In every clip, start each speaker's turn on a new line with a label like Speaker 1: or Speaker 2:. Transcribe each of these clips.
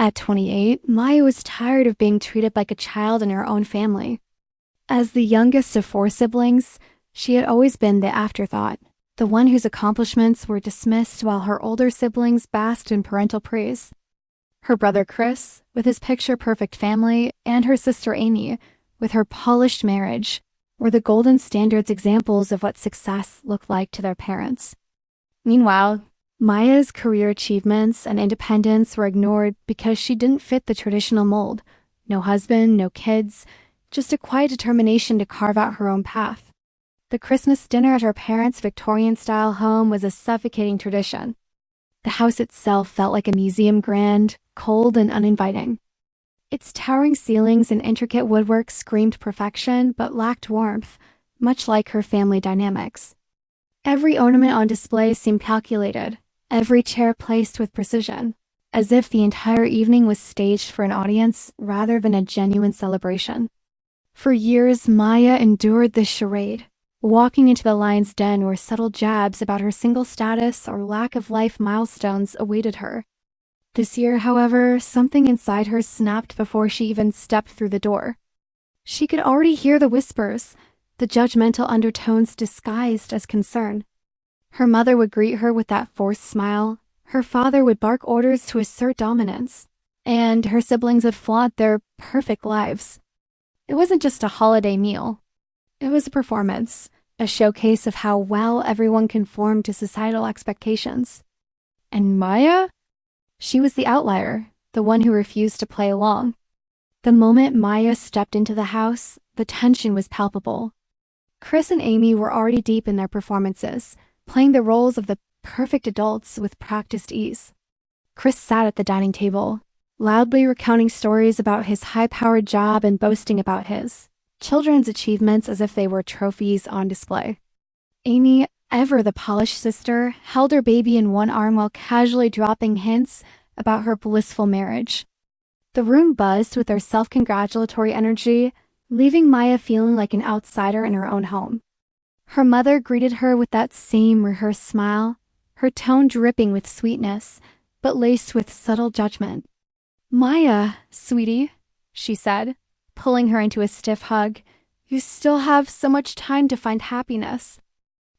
Speaker 1: At 28, Maya was tired of being treated like a child in her own family. As the youngest of four siblings, she had always been the afterthought, the one whose accomplishments were dismissed while her older siblings basked in parental praise. Her brother Chris, with his picture-perfect family, and her sister Amy, with her polished marriage, were the golden standards examples of what success looked like to their parents. Meanwhile, Maya's career achievements and independence were ignored because she didn't fit the traditional mold. No husband, no kids, just a quiet determination to carve out her own path. The Christmas dinner at her parents' Victorian-style home was a suffocating tradition. The house itself felt like a museum, grand, cold, and uninviting. Its towering ceilings and intricate woodwork screamed perfection but lacked warmth, much like her family dynamics. Every ornament on display seemed calculated, every chair placed with precision, as if the entire evening was staged for an audience rather than a genuine celebration. For years, Maya endured this charade, walking into the lion's den where subtle jabs about her single status or lack of life milestones awaited her. This year, however, something inside her snapped before she even stepped through the door. She could already hear the whispers, the judgmental undertones disguised as concern. Her mother would greet her with that forced smile, her father would bark orders to assert dominance, and her siblings would flaunt their perfect lives. It wasn't just a holiday meal. It was a performance, a showcase of how well everyone conformed to societal expectations. And Maya? She was the outlier, the one who refused to play along. The moment Maya stepped into the house, the tension was palpable. Chris and Amy were already deep in their performances, playing the roles of the perfect adults with practiced ease. Chris sat at the dining table, loudly recounting stories about his high-powered job and boasting about his children's achievements as if they were trophies on display. Amy, ever the polished sister, held her baby in one arm while casually dropping hints about her blissful marriage. The room buzzed with their self-congratulatory energy, leaving Maya feeling like an outsider in her own home. Her mother greeted her with that same rehearsed smile, her tone dripping with sweetness, but laced with subtle judgment. "Maya, sweetie," she said, pulling her into a stiff hug, "you still have so much time to find happiness."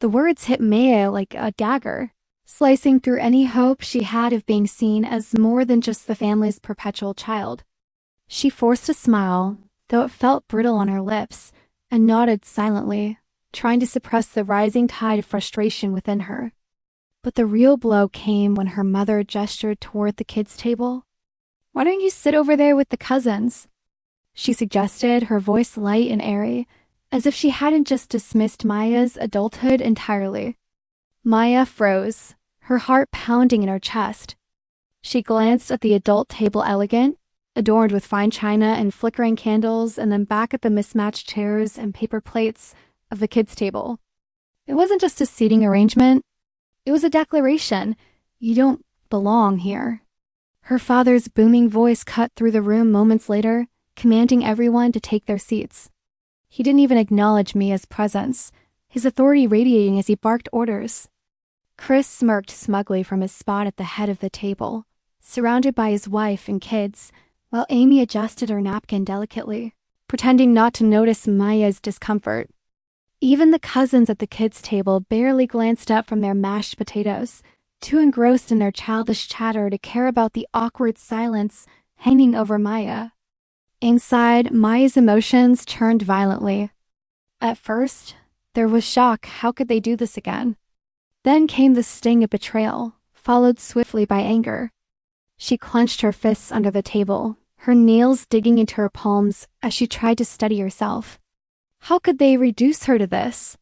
Speaker 1: The words hit Maya like a dagger, slicing through any hope she had of being seen as more than just the family's perpetual child. She forced a smile, though it felt brittle on her lips, and nodded silently, trying to suppress the rising tide of frustration within her. But the real blow came when her mother gestured toward the kids' table. "Why don't you sit over there with the cousins?" she suggested, her voice light and airy, as if she hadn't just dismissed Maya's adulthood entirely. Maya froze, her heart pounding in her chest. She glanced at the adult table, elegant, adorned with fine china and flickering candles, and then back at the mismatched chairs and paper plates of the kids' table. It wasn't just a seating arrangement. It was a declaration. You don't belong here. Her father's booming voice cut through the room moments later, commanding everyone to take their seats. He didn't even acknowledge Mia's presence, his authority radiating as he barked orders. Chris smirked smugly from his spot at the head of the table, surrounded by his wife and kids, while Amy adjusted her napkin delicately, pretending not to notice Maya's discomfort. Even the cousins at the kids' table barely glanced up from their mashed potatoes, too engrossed in their childish chatter to care about the awkward silence hanging over Maya. Inside, Maya's emotions churned violently. At first, there was shock. How could they do this again? Then came the sting of betrayal, followed swiftly by anger. She clenched her fists under the table, her nails digging into her palms as she tried to steady herself. How could they reduce her to this?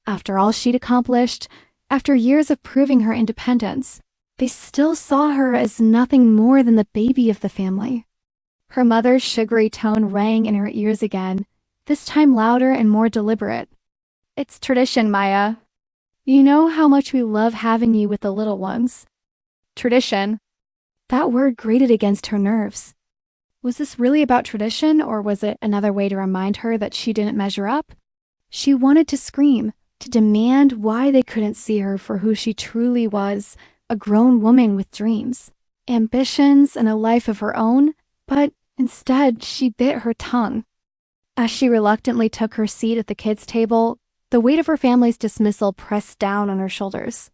Speaker 1: After all she'd accomplished, after years of proving her independence, they still saw her as nothing more than the baby of the family. Her mother's sugary tone rang in her ears again, this time louder and more deliberate. "It's tradition, Maya. You know how much we love having you with the little ones." Tradition. That word grated against her nerves. Was this really about tradition, or was it another way to remind her that she didn't measure up? She wanted to scream, to demand why they couldn't see her for who she truly was, a grown woman with dreams. ambitions, and a life of her own, but instead she bit her tongue. As she reluctantly took her seat at the kids' table, the weight of her family's dismissal pressed down on her shoulders.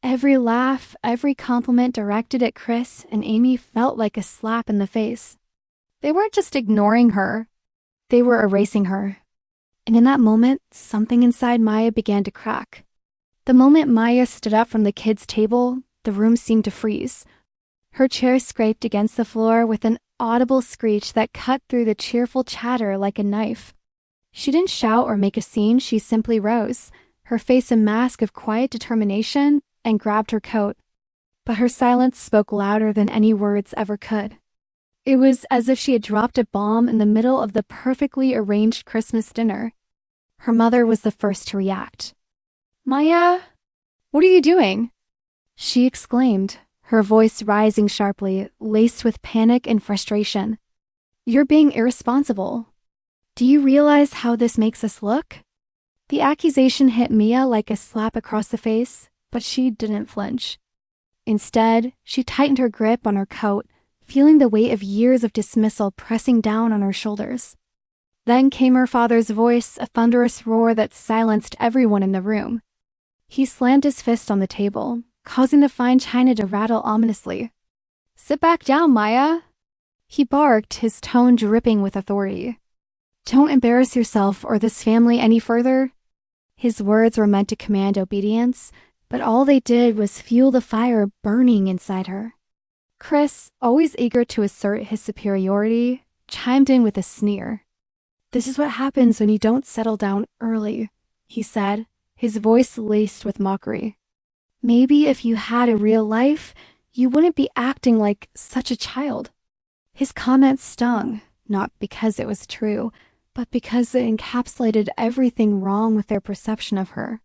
Speaker 1: Every laugh, every compliment directed at Chris and Amy felt like a slap in the face. They weren't just ignoring her, they were erasing her. And in that moment, something inside Maya began to crack. The moment Maya stood up from the kids' table, the room seemed to freeze. Her chair scraped against the floor with an audible screech that cut through the cheerful chatter like a knife. She didn't shout or make a scene, she simply rose, her face a mask of quiet determination, and grabbed her coat. But her silence spoke louder than any words ever could. It was as if she had dropped a bomb in the middle of the perfectly arranged Christmas dinner. Her mother was the first to react. "Maya, what are you doing?" she exclaimed, her voice rising sharply, laced with panic and frustration. "You're being irresponsible. Do you realize how this makes us look?" The accusation hit Mia like a slap across the face, but she didn't flinch. Instead, she tightened her grip on her coat, feeling the weight of years of dismissal pressing down on her shoulders. Then came her father's voice, a thunderous roar that silenced everyone in the room. He slammed his fist on the table, causing the fine china to rattle ominously. "Sit back down, Maya," he barked, his tone dripping with authority. "Don't embarrass yourself or this family any further." His words were meant to command obedience, but all they did was fuel the fire burning inside her. Chris, always eager to assert his superiority, chimed in with a sneer. "This is what happens when you don't settle down early," he said, his voice laced with mockery. "Maybe if you had a real life, you wouldn't be acting like such a child." His comment stung, not because it was true, but because it encapsulated everything wrong with their perception of her.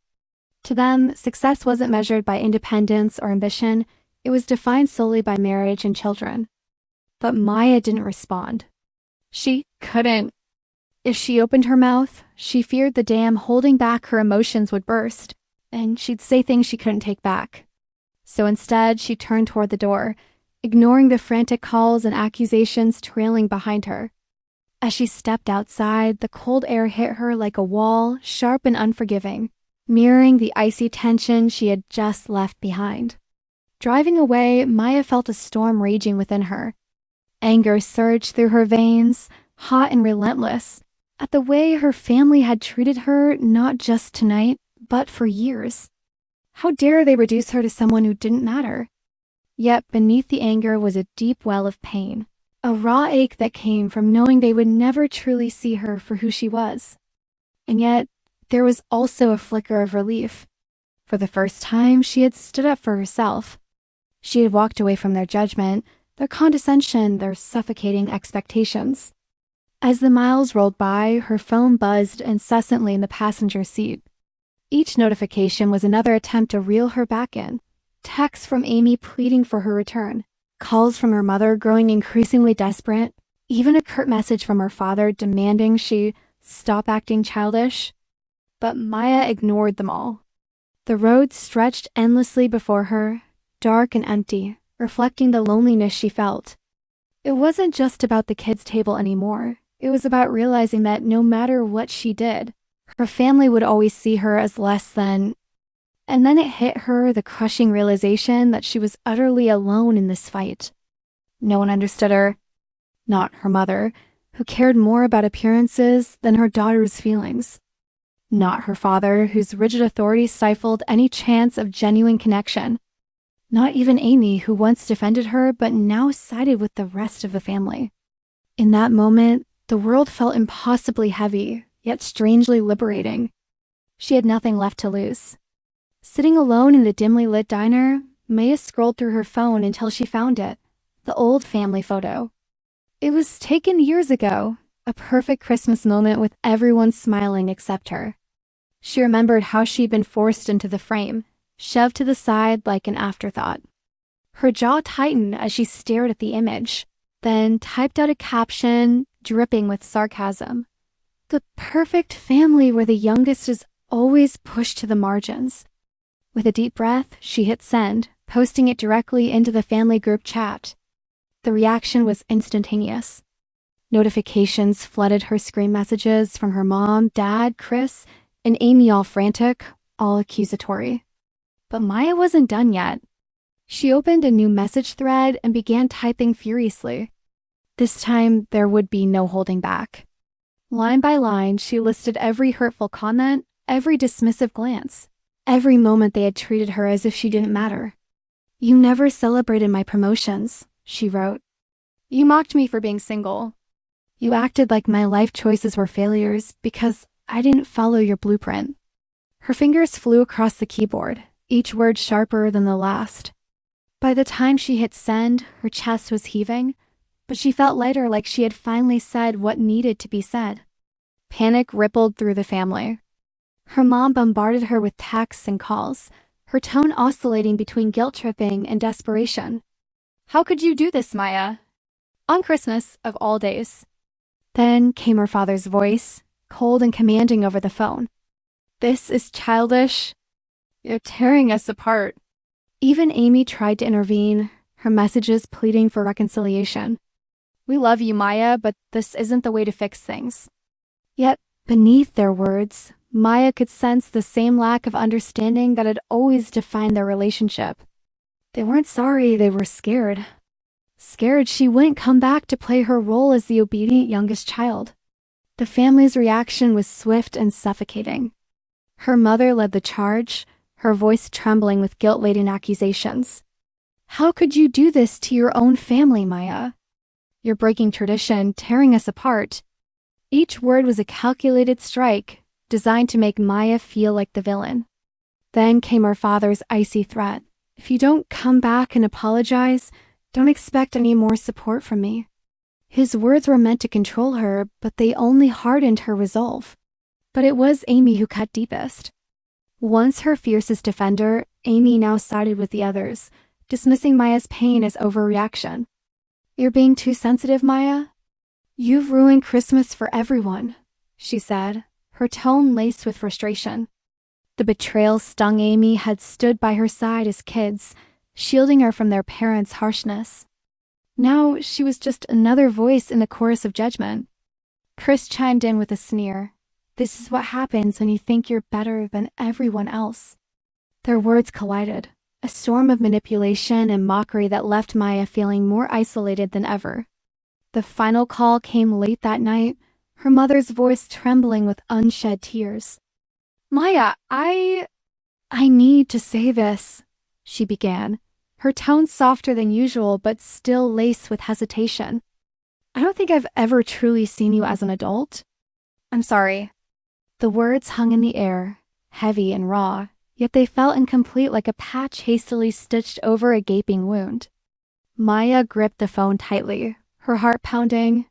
Speaker 1: To them, success wasn't measured by independence or ambition, it was defined solely by marriage and children. But Maya didn't respond. She couldn't. If she opened her mouth, she feared the dam holding back her emotions would burst, and she'd say things she couldn't take back. So instead, she turned toward the door, ignoring the frantic calls and accusations trailing behind her. As she stepped outside, the cold air hit her like a wall, sharp and unforgiving, mirroring the icy tension she had just left behind. Driving away, Maya felt a storm raging within her. Anger surged through her veins, hot and relentless, at the way her family had treated her not just tonight, but for years. How dare they reduce her to someone who didn't matter? Yet beneath the anger was a deep well of pain, a raw ache that came from knowing they would never truly see her for who she was. And yet, there was also a flicker of relief. For the first time, she had stood up for herself. She had walked away from their judgment, their condescension, their suffocating expectations. As the miles rolled by, her phone buzzed incessantly in the passenger seat. Each notification was another attempt to reel her back in. Texts from Amy pleading for her return, calls from her mother growing increasingly desperate, even a curt message from her father demanding she stop acting childish. But Maya ignored them all. The road stretched endlessly before her, dark and empty, reflecting the loneliness she felt. It wasn't just about the kids' table anymore. It was about realizing that no matter what she did, her family would always see her as less than. And then it hit her, the crushing realization that she was utterly alone in this fight. No one understood her. Not her mother, who cared more about appearances than her daughter's feelings. Not her father, whose rigid authority stifled any chance of genuine connection. Not even Amy, who once defended her but now sided with the rest of the family. In that moment, the world felt impossibly heavy, yet strangely liberating. She had nothing left to lose. Sitting alone in the dimly lit diner, Maya scrolled through her phone until she found it, the old family photo. It was taken years ago, a perfect Christmas moment with everyone smiling except her. She remembered how she'd been forced into the frame, shoved to the side like an afterthought. Her jaw tightened as she stared at the image, then typed out a caption dripping with sarcasm. The perfect family where the youngest is always pushed to the margins. With a deep breath, she hit send, posting it directly into the family group chat. The reaction was instantaneous. Notifications flooded her screen messages from her mom, dad, Chris, and Amy, all frantic, all accusatory. But Maya wasn't done yet. She opened a new message thread and began typing furiously. This time, there would be no holding back. Line by line, she listed every hurtful comment, every dismissive glance, every moment they had treated her as if she didn't matter. "You never celebrated my promotions," she wrote. "You mocked me for being single. You acted like my life choices were failures because I didn't follow your blueprint." Her fingers flew across the keyboard, each word sharper than the last. By the time she hit send, her chest was heaving, but she felt lighter, like she had finally said what needed to be said. Panic rippled through the family. Her mom bombarded her with texts and calls, her tone oscillating between guilt-tripping and desperation. "How could you do this, Maya? On Christmas, of all days." Then came her father's voice, cold and commanding over the phone. "This is childish. You're tearing us apart." Even Amy tried to intervene, her messages pleading for reconciliation. "We love you, Maya, but this isn't the way to fix things." Yet, beneath their words, Maya could sense the same lack of understanding that had always defined their relationship. They weren't sorry, they were scared. Scared she wouldn't come back to play her role as the obedient youngest child. The family's reaction was swift and suffocating. Her mother led the charge, her voice trembling with guilt-laden accusations. "How could you do this to your own family, Maya? You're breaking tradition, tearing us apart." Each word was a calculated strike, designed to make Maya feel like the villain. Then came her father's icy threat. "If you don't come back and apologize, don't expect any more support from me." His words were meant to control her, but they only hardened her resolve. But it was Amy who cut deepest. Once her fiercest defender, Amy now sided with the others, dismissing Maya's pain as overreaction. "You're being too sensitive, Maya. You've ruined Christmas for everyone," she said, her tone laced with frustration. The betrayal stung Amy had stood by her side as kids, shielding her from their parents' harshness. Now she was just another voice in the chorus of judgment. Chris chimed in with a sneer. "This is what happens when you think you're better than everyone else." Their words collided, a storm of manipulation and mockery that left Maya feeling more isolated than ever. The final call came late that night, her mother's voice trembling with unshed tears. "Maya, I need to say this," she began, her tone softer than usual but still laced with hesitation. "I don't think I've ever truly seen you as an adult. I'm sorry." The words hung in the air, heavy and raw, yet they felt incomplete, like a patch hastily stitched over a gaping wound. Maya gripped the phone tightly, her heart pounding.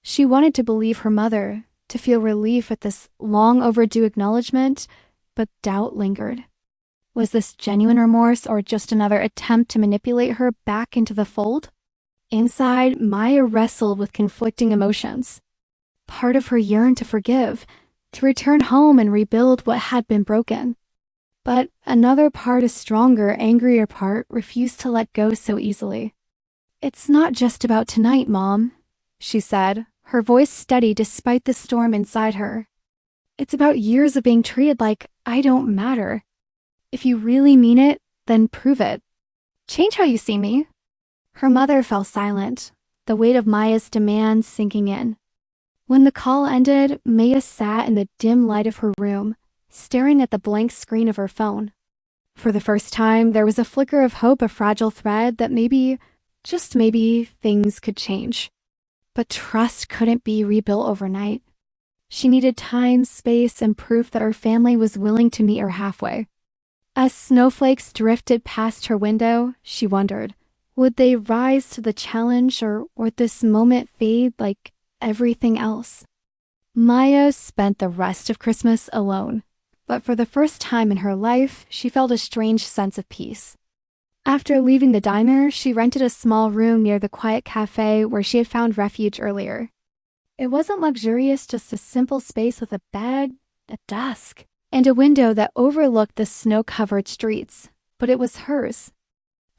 Speaker 1: She wanted to believe her mother, to feel relief at this long overdue acknowledgement, but doubt lingered. Was this genuine remorse or just another attempt to manipulate her back into the fold? Inside, Maya wrestled with conflicting emotions. Part of her yearned to forgive, to return home and rebuild what had been broken. But another part, a stronger, angrier part, refused to let go so easily. "It's not just about tonight, Mom," she said, her voice steady despite the storm inside her. "It's about years of being treated like I don't matter. If you really mean it, then prove it. Change how you see me." Her mother fell silent, the weight of Maya's demands sinking in. When the call ended, Maya sat in the dim light of her room, staring at the blank screen of her phone. For the first time, there was a flicker of hope, a fragile thread that maybe, just maybe, things could change. But trust couldn't be rebuilt overnight. She needed time, space, and proof that her family was willing to meet her halfway. As snowflakes drifted past her window, she wondered, would they rise to the challenge, or would this moment fade like everything else? Maya spent the rest of Christmas alone, but for the first time in her life, she felt a strange sense of peace. After leaving the diner, she rented a small room near the quiet cafe where she had found refuge earlier. It wasn't luxurious, just a simple space with a bed, a desk, and a window that overlooked the snow-covered streets, but it was hers.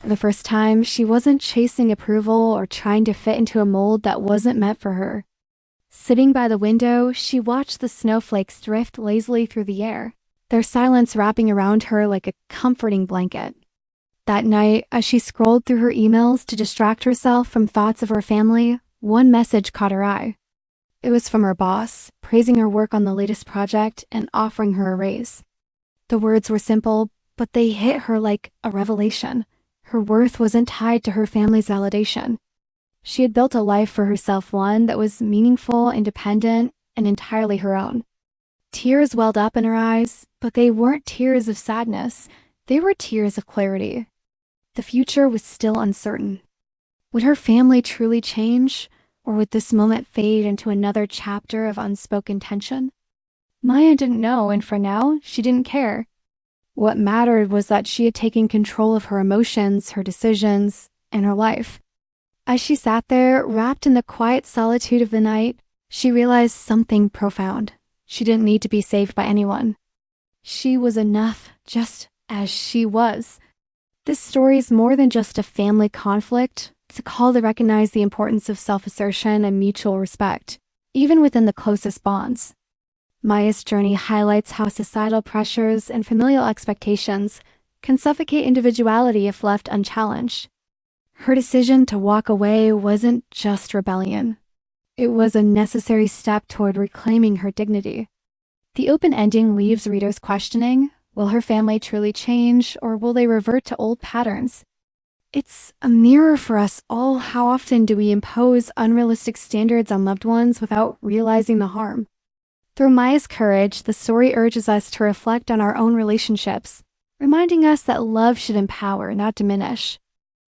Speaker 1: For the first time, she wasn't chasing approval or trying to fit into a mold that wasn't meant for her. Sitting by the window, she watched the snowflakes drift lazily through the air, their silence wrapping around her like a comforting blanket. That night, as she scrolled through her emails to distract herself from thoughts of her family, one message caught her eye. It was from her boss, praising her work on the latest project and offering her a raise. The words were simple, but they hit her like a revelation. Her worth wasn't tied to her family's validation. She had built a life for herself, one that was meaningful, independent, and entirely her own. Tears welled up in her eyes, but they weren't tears of sadness. They were tears of clarity. The future was still uncertain. Would her family truly change, or would this moment fade into another chapter of unspoken tension? Maya didn't know, and for now, she didn't care. What mattered was that she had taken control of her emotions, her decisions, and her life. As she sat there, wrapped in the quiet solitude of the night, she realized something profound. She didn't need to be saved by anyone. She was enough just as she was. This story is more than just a family conflict. It's a call to recognize the importance of self-assertion and mutual respect, even within the closest bonds. Maya's journey highlights how societal pressures and familial expectations can suffocate individuality if left unchallenged. Her decision to walk away wasn't just rebellion. It was a necessary step toward reclaiming her dignity. The open ending leaves readers questioning, will her family truly change, or will they revert to old patterns? It's a mirror for us all. How often do we impose unrealistic standards on loved ones without realizing the harm? Through Maya's courage, the story urges us to reflect on our own relationships, reminding us that love should empower, not diminish.